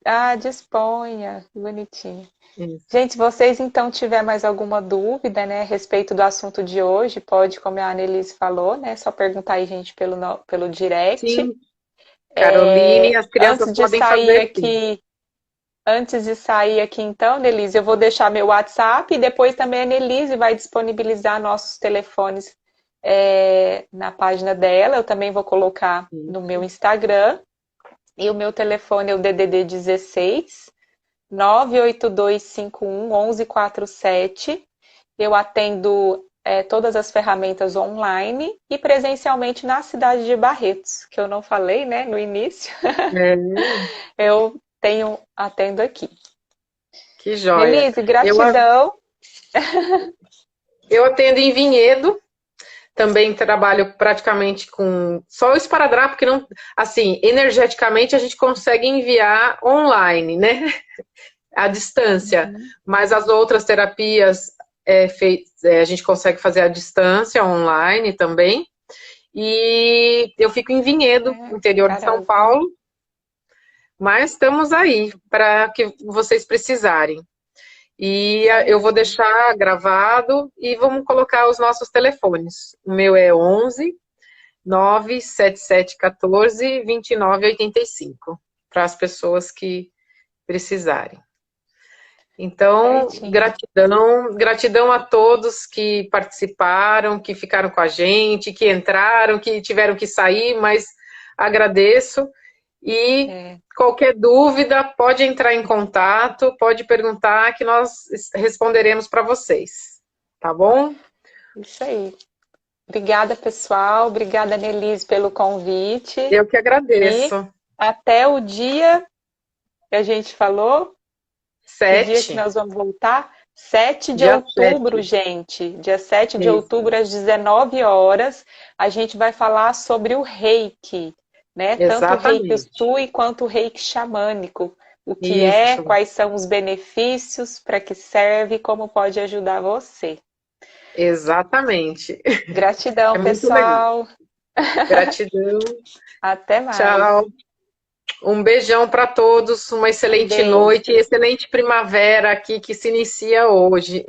Ah, disponha, que bonitinho. Isso. Gente, se vocês então tiver mais alguma dúvida, né, a respeito do assunto de hoje, pode, como a Annelise falou, né, só perguntar aí, gente, pelo direct. Sim, Caroline, as crianças Antes de podem sair fazer sim. aqui, então, Nelise, eu vou deixar meu WhatsApp e depois também a Nelise vai disponibilizar nossos telefones na página dela. Eu também vou colocar no meu Instagram. E o meu telefone é o DDD 16 98251 1147. Eu atendo todas as ferramentas online e presencialmente na cidade de Barretos, que eu não falei, né, no início. Eu atendo aqui. Que joia. Nelise, gratidão. Eu atendo em Vinhedo. Também trabalho praticamente com só o esparadrapo, que não, assim, energeticamente a gente consegue enviar online, né? À distância. Mas as outras terapias a gente consegue fazer à distância, online também. E eu fico em Vinhedo, interior de São Paulo. Mas estamos aí para que vocês precisarem. E eu vou deixar gravado e vamos colocar os nossos telefones. O meu é 11 97714 2985, para as pessoas que precisarem. Então, gratidão a todos que participaram, que ficaram com a gente, que entraram, que tiveram que sair, mas agradeço. E qualquer dúvida, pode entrar em contato, pode perguntar que nós responderemos para vocês. Tá bom? Isso aí. Obrigada, pessoal. Obrigada, Nelise, pelo convite. Eu que agradeço. E até o dia que a gente falou. 7. Que dia que nós vamos voltar? 7 de outubro, gente. Dia 7 de outubro, às 19 horas, a gente vai falar sobre o reiki. Né? Tanto o reiki Usui quanto o reiki xamânico. O que quais são os benefícios, para que serve e como pode ajudar você. Exatamente. Gratidão, pessoal. Gratidão. Até mais. Tchau. Um beijão para todos, uma excelente noite e excelente primavera aqui que se inicia hoje.